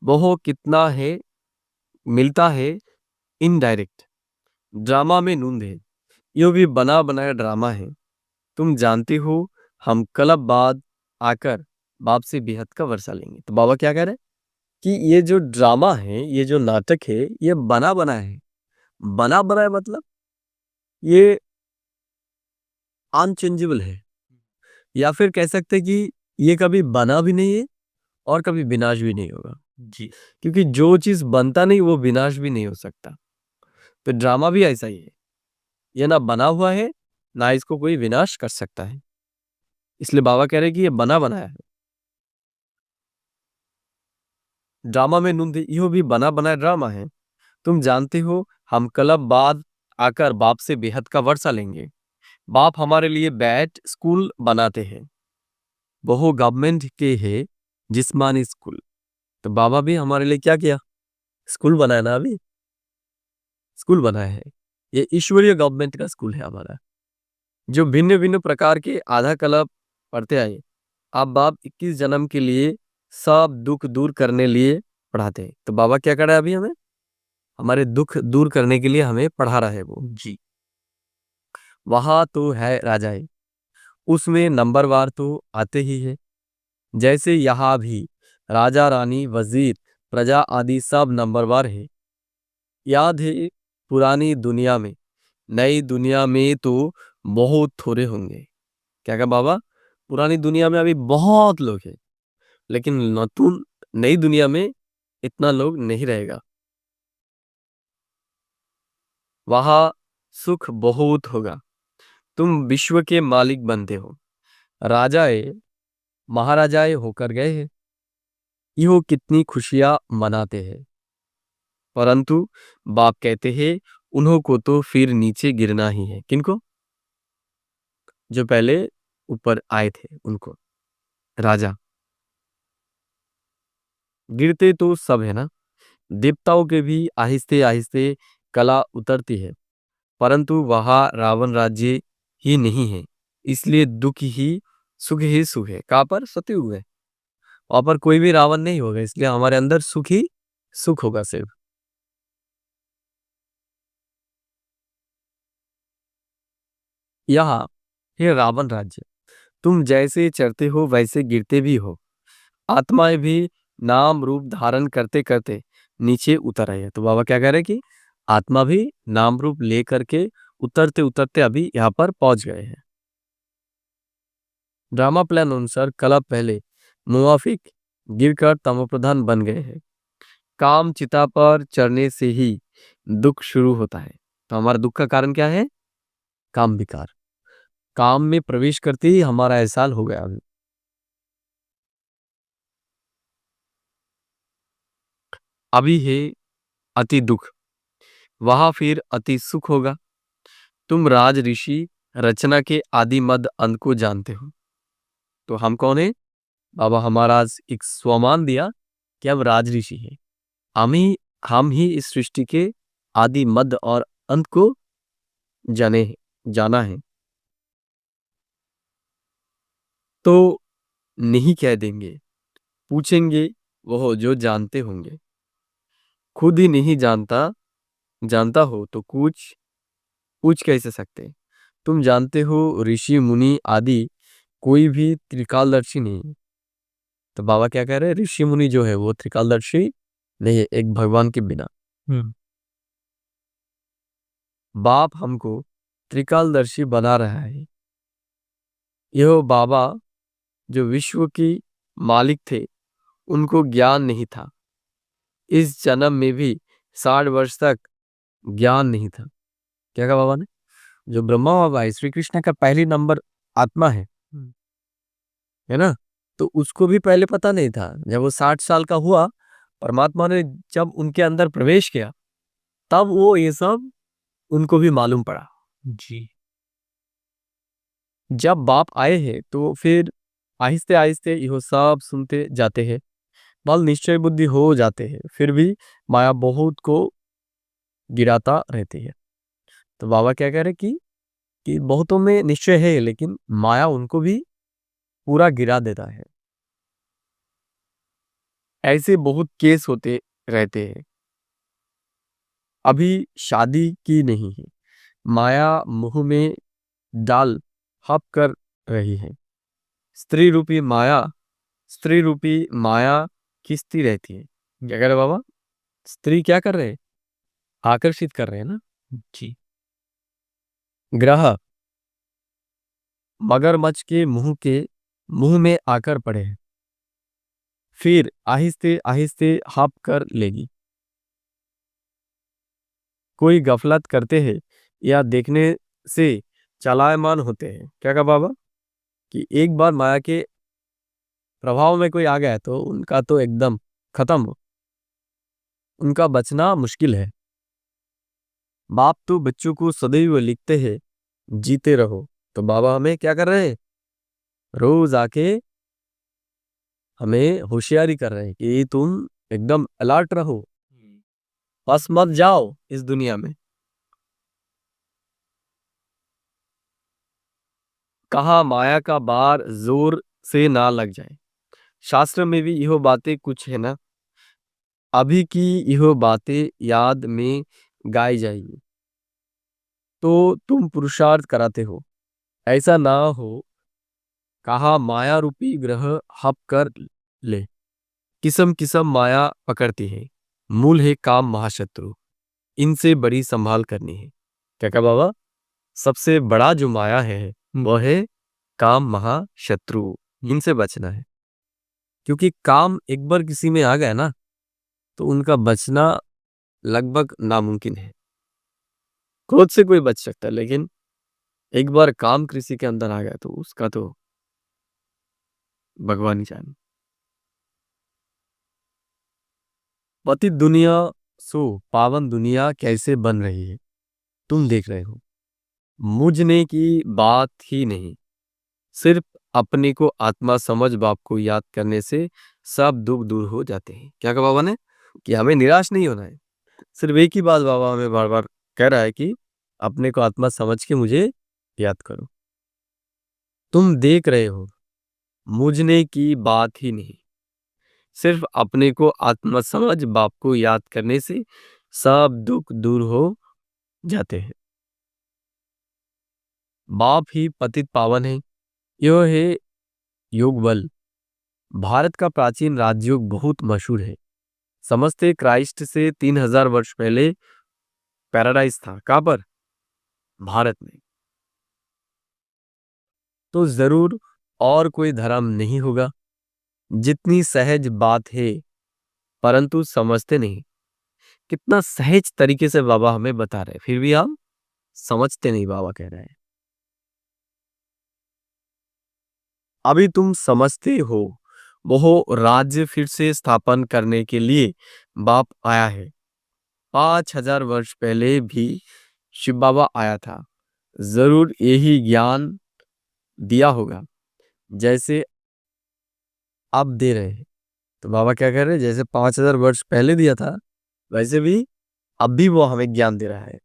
वो कितना है मिलता है इनडायरेक्ट। ड्रामा में नूंद है, यो भी बना बनाया ड्रामा है। तुम जानते हो हम क्लब बाद आकर बाप से बेहद का वर्षा लेंगे। तो बाबा क्या कह रहे हैं कि ये जो ड्रामा है, ये जो नाटक है, ये बना बना है। बना बना है मतलब ये अनचेंजेबल है, या फिर कह सकते हैं कि ये कभी बना भी नहीं है और कभी विनाश भी नहीं होगा। जी क्योंकि जो चीज बनता नहीं वो विनाश भी नहीं हो सकता। तो ड्रामा भी ऐसा ही है, ये ना बना हुआ है ना इसको कोई विनाश कर सकता है। इसलिए बाबा कह रहे हैं कि ये बना बनाया है। ड्रामा में नूंद, यो भी बना बनाया ड्रामा है। तुम जानते हो हम क्लब बाद आकर बाप से बेहद का वर्षा लेंगे। बाप हमारे लिए बैट स्कूल बनाते हैं, वो गवर्नमेंट के है जिस्मानी स्कूल। तो बाबा भी हमारे लिए क्या किया, स्कूल बनाया ना, अभी स्कूल बनाया है। ये ईश्वरीय गवर्नमेंट का स्कूल है हमारा, जो भिन्न भिन्न प्रकार के आधा क्लब पढ़ते आए। आप बाप 21 जन्म के लिए सब दुख दूर करने लिए पढ़ाते हैं। तो बाबा क्या कर रहा है अभी, हमें हमारे दुख दूर करने के लिए हमें पढ़ा रहा है वो। जी वहां तो है राजाए, उसमें नंबरवार तो आते ही है। जैसे यहाँ भी राजा रानी वजीर प्रजा आदि सब नंबरवार है। याद है पुरानी दुनिया में, नई दुनिया में तो बहुत थोड़े होंगे। क्या कहा बाबा, पुरानी दुनिया में अभी बहुत लोग हैं, लेकिन नतून नई दुनिया में इतना लोग नहीं रहेगा। वहां सुख बहुत होगा। तुम विश्व के मालिक बनते हो, राजाए महाराजाए होकर गए हैं। यो कितनी खुशियां मनाते हैं, परंतु बाप कहते हैं उन्हों को तो फिर नीचे गिरना ही है। किनको, जो पहले ऊपर आए थे उनको, राजा। गिरते तो सब है ना, देवताओं के भी आहिस्ते आहिस्ते कला उतरती है, परंतु वहां रावण राज्य ही नहीं है। इसलिए दुख ही सुख है। कहां पर, सतयुग है, वहां पर कोई भी रावण नहीं होगा, इसलिए हमारे अंदर सुख ही सुख होगा सिर्फ। यहाँ है रावण राज्य, तुम जैसे चढ़ते हो वैसे गिरते भी हो। आत्माएं भी नाम रूप धारण करते करते नीचे उतर आई है। तो बाबा क्या कह रहे हैं कि आत्मा भी नाम रूप ले करके उतरते उतरते अभी यहाँ पर पहुंच गए हैं। ड्रामा प्लान अनुसार कला पहले मुवाफिक गिरकर तमोप्रधान बन गए हैं। काम चिता पर चढ़ने से ही दुख शुरू होता है। तो हमारा दुख का कारण क्या है, काम विकार। काम में प्रवेश करते ही हमारा एहसास हो गया। अभी है अति दुख, वहां फिर अति सुख होगा। तुम राज ऋषि रचना के आदि मद अंत को जानते हो। तो हम कौन है, बाबा हमारा आज एक स्वमान दिया कि हम राज ऋषि हैं। हम ही इस सृष्टि के आदि मध्य और अंत को जाना है। तो नहीं कह देंगे, पूछेंगे वो जो जानते होंगे। खुद ही नहीं जानता, जानता हो तो कुछ पूछ कैसे सकते। तुम जानते हो ऋषि मुनि आदि कोई भी त्रिकालदर्शी नहीं। तो बाबा क्या कह रहे हैं, ऋषि मुनि जो है वो त्रिकालदर्शी नहीं है, एक भगवान के बिना। हम्म बाप हमको त्रिकालदर्शी बना रहा है। यह बाबा जो विश्व की मालिक थे, उनको ज्ञान नहीं था। इस जन्म में भी 60 वर्ष तक ज्ञान नहीं था। क्या कहा बाबा ने, जो ब्रह्मा बाबा है श्री कृष्ण का पहली नंबर आत्मा है ना, तो उसको भी पहले पता नहीं था। जब वो 60 साल का हुआ, परमात्मा ने जब उनके अंदर प्रवेश किया, तब वो ये सब उनको भी मालूम पड़ा। जी जब बाप आए हैं तो फिर आहिस्ते आहिस्ते इहो सब सुनते जाते हैं, बाल निश्चय बुद्धि हो जाते हैं, फिर भी माया बहुत को गिराता रहती है। तो बाबा क्या कह रहे कि बहुतों में निश्चय है लेकिन माया उनको भी पूरा गिरा देता है। ऐसे बहुत केस होते रहते हैं। अभी शादी की नहीं है, माया मुंह में डाल हप कर रही है। स्त्री रूपी माया स्त्री रूपी माया खींचती रहती है। क्या कह रहे बाबा? स्त्री क्या कर रहे हैं? आकर्षित कर रहे हैं ना। जी। ग्रह मगरमच्छ के मुंह में आकर पड़े हैं, फिर आहिस्ते आहिस्ते हाप कर लेगी। कोई गफलत करते हैं या देखने से चालायमान होते हैं। क्या कहा बाबा? कि एक बार माया के प्रभाव में कोई आ गया है तो उनका तो एकदम खत्म, उनका बचना मुश्किल है। बाप तो बच्चों को सदैव लिखते हैं जीते रहो, तो बाबा हमें क्या कर रहे हैं? रोज आके हमें होशियारी कर रहे हैं कि तुम एकदम अलर्ट रहो, बस मत जाओ इस दुनिया में। कहा माया का बार जोर से ना लग जाए। शास्त्र में भी यह बातें कुछ है ना, अभी की यह बातें याद में गाई जाएगी तो तुम पुरुषार्थ कराते हो। ऐसा ना हो, कहा माया रूपी ग्रह हप कर ले। किस्म किस्म माया पकड़ती है, मूल है काम महाशत्रु, इनसे बड़ी संभाल करनी है। क्या कहा बाबा? सबसे बड़ा जो माया है वह है काम महाशत्रु, इनसे बचना है। क्योंकि काम एक बार किसी में आ गया ना तो उनका बचना लगभग नामुमकिन है। क्रोध से कोई बच सकता है लेकिन एक बार काम किसी के अंदर आ गया तो उसका तो भगवान ही जाने। पतित दुनिया सो पावन दुनिया कैसे बन रही है, तुम देख रहे हो। मुझने की बात ही नहीं, सिर्फ अपने को आत्मा समझ बाप को याद करने से सब दुख दूर हो जाते हैं। क्या कहा बाबा ने? कि हमें निराश नहीं होना है। सिर्फ एक ही बात बाबा हमें बार बार कह रहा है कि अपने को आत्मा समझ के मुझे याद करो। तुम देख रहे हो, मुझने की बात ही नहीं, सिर्फ अपने को आत्मा समझ बाप को याद करने से सब दुख दूर हो जाते हैं। बाप ही पतित पावन है। यह है योग बल। भारत का प्राचीन राजयोग बहुत मशहूर है। समझते क्राइस्ट से 3000 वर्ष पहले पैराडाइज था। कहां पर? भारत में। तो जरूर और कोई धर्म नहीं होगा। जितनी सहज बात है, परंतु समझते नहीं। कितना सहज तरीके से बाबा हमें बता रहे हैं, फिर भी हम समझते नहीं। बाबा कह रहे हैं अभी तुम समझते हो, वो राज्य फिर से स्थापन करने के लिए बाप आया है। 5000 वर्ष पहले भी शिव बाबा आया था, जरूर यही ज्ञान दिया होगा जैसे अब दे रहे हैं। तो बाबा क्या कह रहे हैं? जैसे 5000 वर्ष पहले दिया था वैसे भी अब भी वो हमें ज्ञान दे रहा है।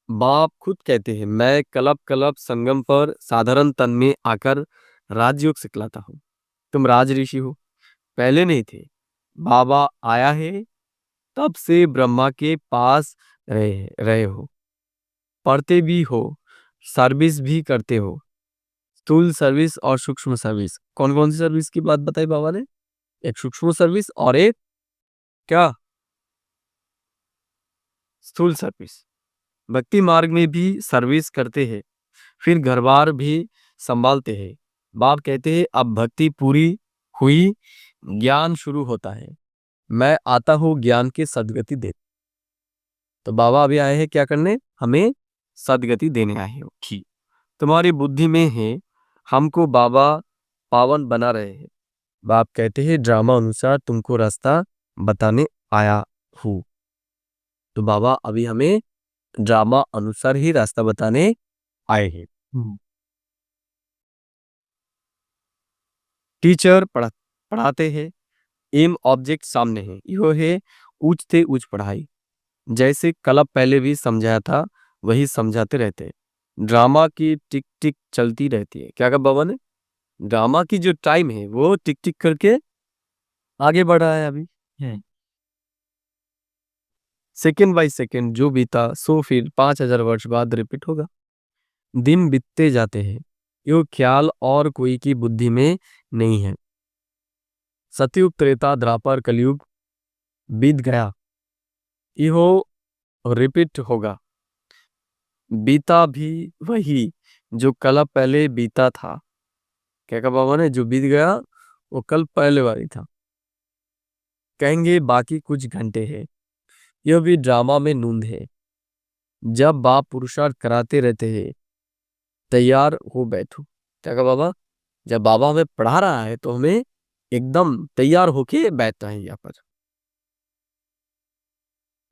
बाप खुद कहते हैं मैं कलप कलप संगम पर साधारण तन में आकर राजयोग सिखलाता हूँ। तुम राज ऋषि हो, पहले नहीं थे। बाबा आया है तब से ब्रह्मा के पास रहे हो, पढ़ते भी हो, सर्विस भी करते हो। स्थूल सर्विस और सूक्ष्म सर्विस। कौन कौन सी सर्विस की बात बताई बाबा ने? एक सूक्ष्म सर्विस और एक क्या? स्थूल सर्विस। भक्ति मार्ग में भी सर्विस करते हैं, फिर घर बार भी संभालते हैं। बाप कहते हैं अब भक्ति पूरी हुई, ज्ञान शुरू होता है। मैं आता हूँ ज्ञान के सदगति दे। तो बाबा अभी आए हैं क्या करने? हमें सदगति देने आए हैं। ठीक, तुम्हारी बुद्धि में है, हमको बाबा पावन बना रहे हैं। बाप कहते हैं ड्रामा अनुसार तुमको रास्ता बताने आया हूँ। तो बाबा अभी हमें ड्रामा अनुसार ही रास्ता बताने आए हैं। हम्म, टीचर पढ़ाते हैं, एम ऑब्जेक्ट सामने है, यो है ऊंच से ऊंच पढ़ाई। जैसे कल पहले भी समझाया था वही समझाते रहते हैं। ड्रामा की टिक टिक चलती रहती है। क्या कहा बाबा ने? ड्रामा की जो टाइम है वो टिक टिक करके आगे बढ़ रहा है अभी। हम्म, सेकेंड बाय सेकेंड जो बीता सो फिर 5,000 वर्ष बाद रिपीट होगा। दिन बीतते जाते हैं, यो ख्याल और कोई की बुद्धि में नहीं है। सतयुग त्रेता द्वापर कलयुग बीत गया, यो रिपीट होगा। बीता भी वही जो कल पहले बीता था। क्या कहा बाबा ने? जो बीत गया वो कल पहले वाली था। कहेंगे बाकी कुछ घंटे हैं, यह भी ड्रामा में नूंद है। जब बाप पुरुषार्थ कराते रहते हैं, तैयार हो बैठो। क्या कहा बाबा? जब बाबा हमें पढ़ा रहा है तो हमें एकदम तैयार होके बैठना है यहाँ पर।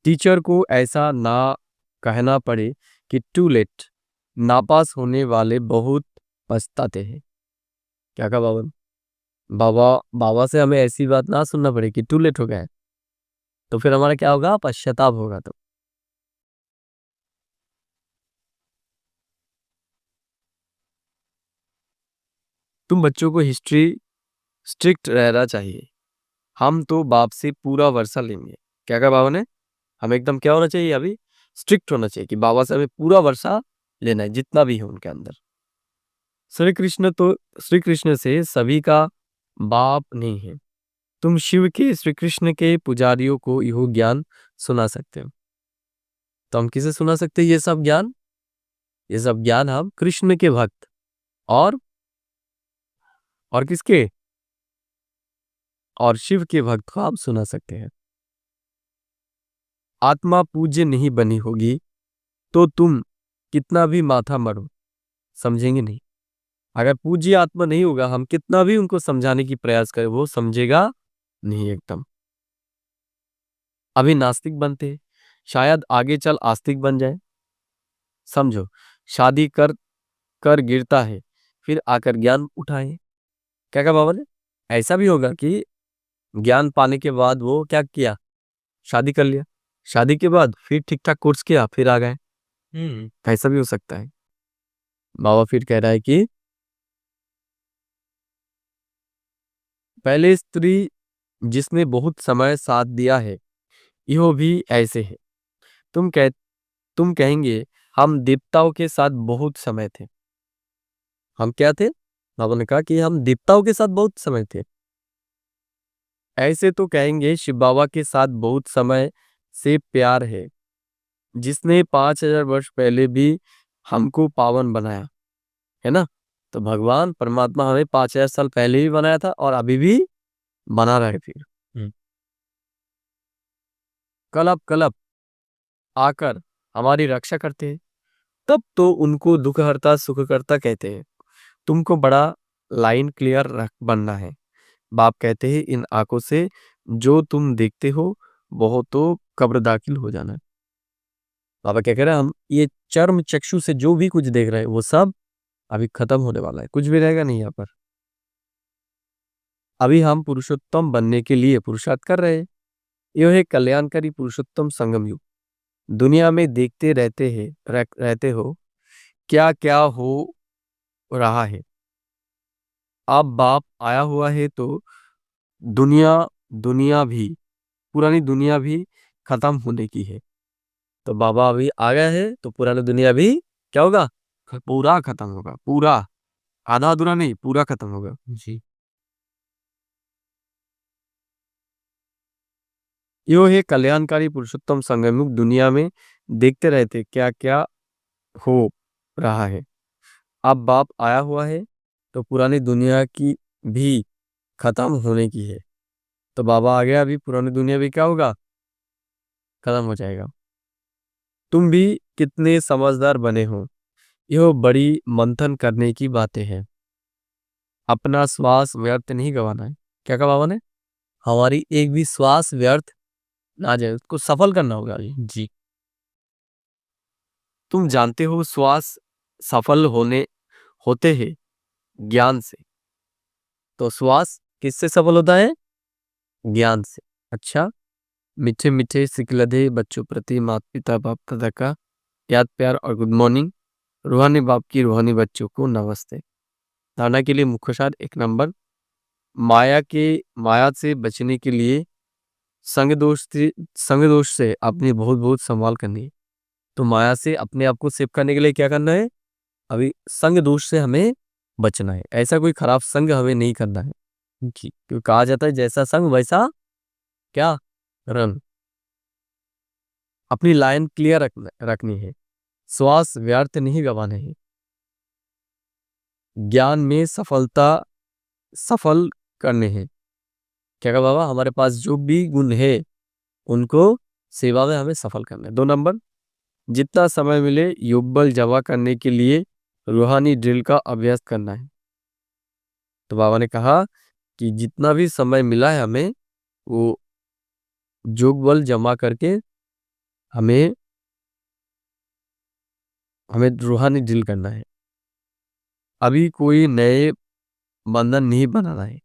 टीचर को ऐसा ना कहना पड़े कि टू लेट। नापास होने वाले बहुत पछताते हैं। क्या कहा बाबा ने? बाबा बाबा से हमें ऐसी बात ना सुनना पड़े कि टू लेट हो गया है, तो फिर हमारा क्या होगा? पश्चाताप होगा। तो तुम बच्चों को हिस्ट्री स्ट्रिक्ट रहना चाहिए। हम तो बाप से पूरा वर्षा लेंगे। क्या कहा बाबा ने? हमें एकदम क्या होना चाहिए अभी? स्ट्रिक्ट होना चाहिए कि बाबा से हमें पूरा वर्षा लेना है जितना भी है उनके अंदर। श्री कृष्ण से सभी का बाप नहीं है। तुम शिव के श्री कृष्ण के पुजारियों को यह ज्ञान सुना सकते हो। तो हम किसे सुना सकते हैं ये सब ज्ञान? ये सब ज्ञान हम कृष्ण के भक्त और किसके? और शिव के भक्त को आप सुना सकते हैं। आत्मा पूज्य नहीं बनी होगी तो तुम कितना भी माथा मरो समझेंगे नहीं। अगर पूज्य आत्मा नहीं होगा, हम कितना भी उनको समझाने की प्रयास करें वो समझेगा नहीं एकदम। अभी नास्तिक बनते हैं, शायद आगे चल आस्तिक बन जाए। समझो, शादी कर कर गिरता है, फिर आकर ज्ञान उठाए। क्या कहा बाबा ने? ऐसा भी होगा कि ज्ञान पाने के बाद वो क्या किया? शादी कर लिया, शादी के बाद फिर ठीक ठाक कोर्स किया, फिर आ गए। हम्म, ऐसा भी हो सकता है। बाबा फिर कह रहा है कि पहले स्त्री जिसने बहुत समय साथ दिया है, यह भी ऐसे है। तुम कह तुम कहेंगे हम देवताओं के साथ बहुत समय थे। हम क्या थे? बाबा ने कहा कि हम देवताओं के साथ बहुत समय थे। ऐसे तो कहेंगे शिव बाबा के साथ बहुत समय से प्यार है, जिसने 5,000 वर्ष पहले भी हमको पावन बनाया है ना। तो भगवान परमात्मा हमें 5,000 साल पहले भी बनाया था और अभी भी बना रहे। फिर हम्म, कलप आकर हमारी रक्षा करते हैं, तब तो उनको दुख हरता सुख करता कहते हैं। तुमको बड़ा लाइन क्लियर रख बनना है। बाप कहते हैं इन आंखों से जो तुम देखते हो वो तो कब्र दाखिल हो जाना है। बाबा क्या कह रहे हैं? हम ये चर्म चक्षु से जो भी कुछ देख रहे हैं वो सब अभी खत्म होने वाला है, कुछ भी रहेगा नहीं यहाँ पर। अभी हम पुरुषोत्तम बनने के लिए पुरुषार्थ कर रहे हैं। यह है कल्याणकारी पुरुषोत्तम संगम युग। दुनिया में देखते रहते हो क्या क्या हो रहा है। अब बाप आया हुआ है तो दुनिया दुनिया भी पुरानी दुनिया भी खत्म होने की है। तो बाबा अभी आ गया है तो पुरानी दुनिया भी क्या होगा? पूरा खत्म होगा। पूरा, आधा अधूरा नहीं, पूरा खत्म होगा। जी, यो है कल्याणकारी पुरुषोत्तम संगम युग। दुनिया में देखते रहते क्या क्या हो रहा है। अब बाप आया हुआ है तो पुरानी दुनिया की भी खत्म होने की है। तो बाबा आ गया, अभी पुरानी दुनिया भी क्या होगा? खत्म हो जाएगा। तुम भी कितने समझदार बने हो। यह बड़ी मंथन करने की बातें हैं। अपना श्वास व्यर्थ नहीं गवाना है। क्या कहा बाबा ने? हमारी एक भी श्वास व्यर्थ ना जाए, उसको सफल करना होगा अभी। जी, तुम जानते हो श्वास सफल होते हैं ज्ञान से। तो श्वास किससे सफल होता है? ज्ञान से। अच्छा, मीठे मीठे सिकलधे बच्चों प्रति माता पिता बाप दादा का याद प्यार और गुड मॉर्निंग। रूहानी बाप की रूहानी बच्चों को नमस्ते। धारणा के लिए मुख्य सार 1 नंबर, माया से बचने के लिए संग दोष से अपनी बहुत बहुत संभाल करनी है। तो माया से अपने आप को सेव करने के लिए क्या करना है? अभी संग दोष से हमें बचना है। ऐसा कोई खराब संग हमें नहीं करना है जी, क्योंकि कहा जाता है जैसा संग वैसा क्या रंग। अपनी लाइन क्लियर रखनी है। श्वास व्यर्थ नहीं गंवाना है। ज्ञान में सफल करने हैं। क्या कहा बाबा? हमारे पास जो भी गुण है उनको सेवा में हमें सफल करना है। 2 नंबर, जितना समय मिले योग बल जमा करने के लिए रूहानी ड्रिल का अभ्यास करना है। तो बाबा ने कहा कि जितना भी समय मिला है हमें, वो योग बल जमा करके हमें रूहानी ड्रिल करना है। अभी कोई नए बंधन नहीं बनाना है।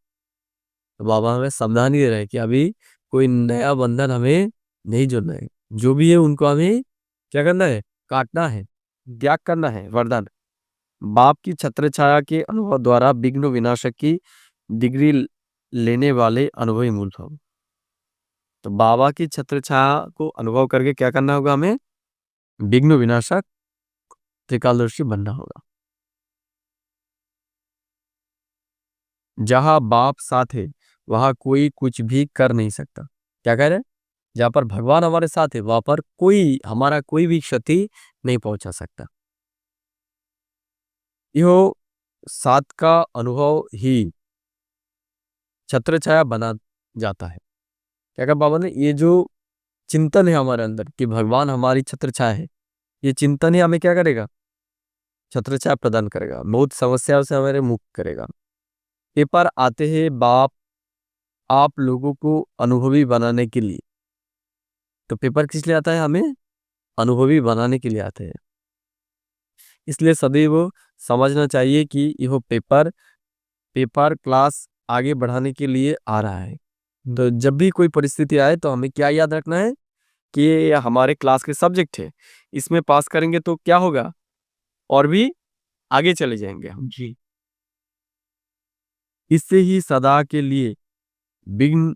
तो बाबा हमें सावधानी दे रहे हैं कि अभी कोई नया बंधन हमें नहीं जोड़ना है। जो भी है उनको हमें क्या करना है? काटना है, त्याग करना है। वरदान, बाप की छत्र छाया के अनुभव द्वारा विघ्न विनाशक की डिग्री लेने वाले अनुभवी मूल भाव। तो बाबा की छत्र छाया को अनुभव करके क्या करना होगा? हमें विघ्न विनाशक त्रिकालदर्शी बनना होगा। जहां बाप साथ है वहां कोई कुछ भी कर नहीं सकता। क्या कह रहे हैं? जहां पर भगवान हमारे साथ है वहां पर हमारा कोई भी क्षति नहीं पहुंचा सकता। यो साथ का अनुभव ही छत्र छाया बना जाता है। क्या कहा बाबा ने? ये जो चिंतन है हमारे अंदर कि भगवान हमारी छत्र छाया है, ये चिंतन ही हमें क्या करेगा? छत्र छाया प्रदान करेगा, बहुत समस्याओं से हमारे मुक्त करेगा। पेपर आते हैं बाप आप लोगों को अनुभवी बनाने के लिए। तो पेपर किस लिए आता है? हमें अनुभवी बनाने के लिए आते हैं। इसलिए सदैव समझना चाहिए कि यह पेपर क्लास आगे बढ़ाने के लिए आ रहा है। तो जब भी कोई परिस्थिति आए तो हमें क्या याद रखना है कि ये हमारे क्लास के सब्जेक्ट है, इसमें पास करेंगे तो क्या होगा? और भी आगे चले जाएंगे हम जी। इससे ही सदा के विघ्न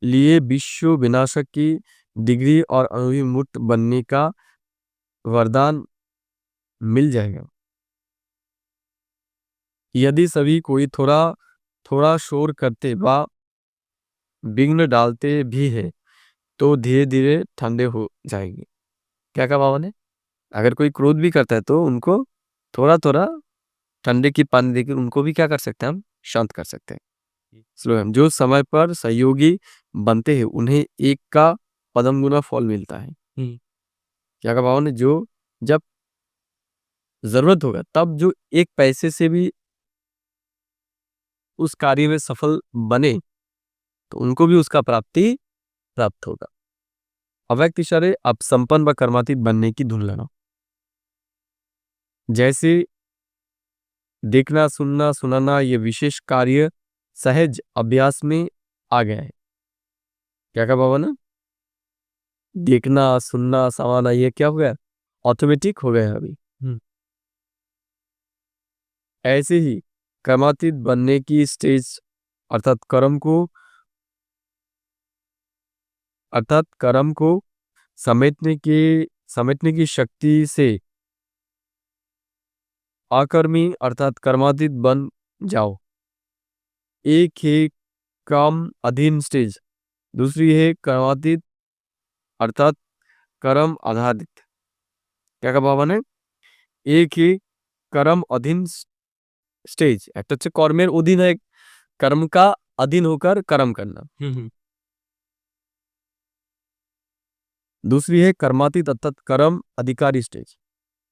लिए विश्व विनाशक की डिग्री और अभिमुक्त बनने का वरदान मिल जाएगा। यदि सभी कोई थोड़ा थोड़ा शोर करते व विघ्न डालते भी है तो धीरे धीरे ठंडे हो जाएंगे। क्या कहा बाबा ने? अगर कोई क्रोध भी करता है तो उनको थोड़ा थोड़ा ठंडे की पानी देकर उनको भी क्या कर सकते हैं? हम शांत कर सकते हैं। स्लोगन, जो समय पर सहयोगी बनते हैं उन्हें एक का पदम गुना फल मिलता है। क्या कहा बाबा ने? जो जब जरूरत होगा तब जो एक पैसे से भी उस कार्य में सफल बने तो उनको भी उसका प्राप्त होगा। अव्यक्त इशारे अब संपन्न व कर्मातीत बनने की धुन लगाओ। जैसे देखना सुनना सुनाना ये विशेष कार्य सहज अभ्यास में आ गया है। क्या कहा बाबा ने? देखना सुनना समाना ये क्या हो गया? ऑटोमेटिक हो गया है अभी। ऐसे ही कर्मातीत बनने की स्टेज अर्थात कर्म को समेटने की शक्ति से आकर्मी अर्थात कर्मातीत बन जाओ। एक है काम अधीन स्टेज, दूसरी है कर्मातीत अर्थात कर्म आधारित। क्या कहा बाबा ने? एक ही कर्म अधीन स्टेज, একটা হচ্ছে কর্মের অধীনে कर्म का अधीन होकर कर्म करना। दूसरी है कर्मातीत अर्थात कर्म अधिकारी स्टेज,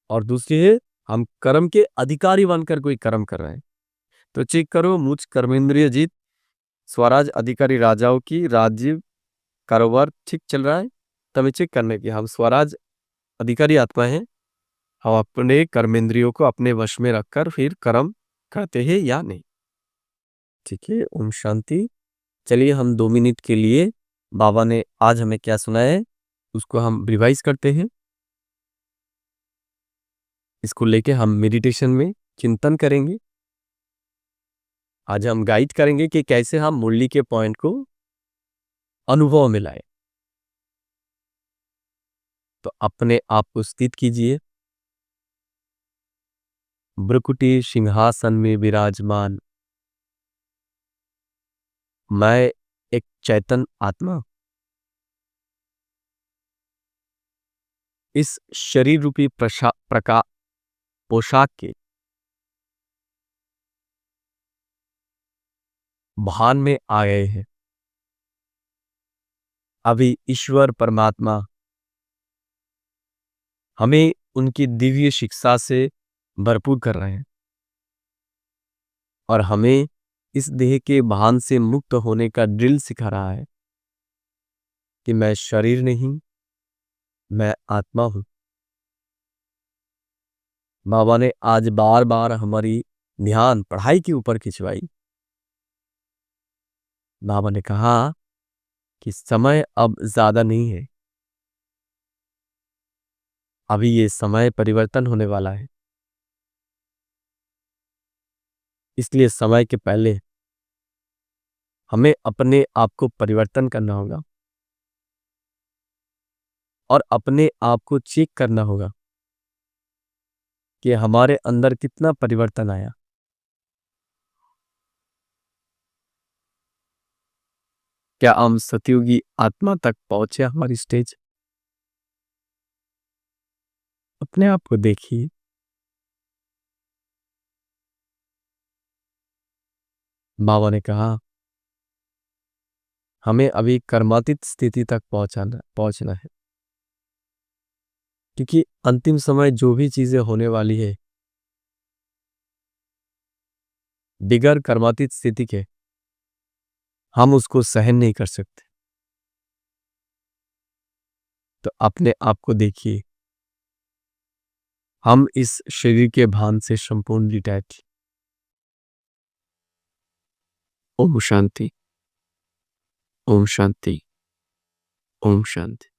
और दूसरी है हम कर्म के अधिकारी बनकर कोई कर्म कर रहे हैं। तो चेक करो, मुझ कर्मेंद्रिय जीत स्वराज अधिकारी राजाओं की राज्य कारोबार ठीक चल रहा है? तब चेक करने की हम स्वराज अधिकारी आत्मा हैं, हम अपने कर्मेंद्रियों को अपने वश में रखकर फिर कर्म करते हैं या नहीं। ठीक है, ओम शांति। चलिए हम 2 मिनट के लिए बाबा ने आज हमें क्या सुनाया है उसको हम रिवाइज करते हैं। इसको लेके हम मेडिटेशन में चिंतन करेंगे। आज हम गाइड करेंगे कि कैसे हम मुरली के पॉइंट को अनुभव में लाए। तो अपने आप को स्थित कीजिए, भ्रुकुटी सिंहासन में विराजमान मैं एक चैतन्य आत्मा इस शरीर रूपी पोशाक के भान में आ गए हैं। अभी ईश्वर परमात्मा हमें उनकी दिव्य शिक्षा से भरपूर कर रहे हैं और हमें इस देह के भान से मुक्त होने का ड्रिल सिखा रहा है कि मैं शरीर नहीं, मैं आत्मा हूं। बाबा ने आज बार बार हमारी ध्यान पढ़ाई के ऊपर खिंचवाई। बाबा ने कहा कि समय अब ज्यादा नहीं है, अभी ये समय परिवर्तन होने वाला है। इसलिए समय के पहले हमें अपने आप को परिवर्तन करना होगा और अपने आप को चेक करना होगा कि हमारे अंदर कितना परिवर्तन आया। क्या हम सतयुगी आत्मा तक पहुंचे? हमारी स्टेज अपने आप को देखिए। बाबा ने कहा हमें अभी कर्मातीत स्थिति तक पहुंचना है, क्योंकि अंतिम समय जो भी चीजें होने वाली है बिगर कर्मातीत स्थिति के हम उसको सहन नहीं कर सकते। तो अपने आप को देखिए, हम इस शरीर के भान से संपूर्ण डिटैच। ओम शांति, ओम शांति, ओम शांति।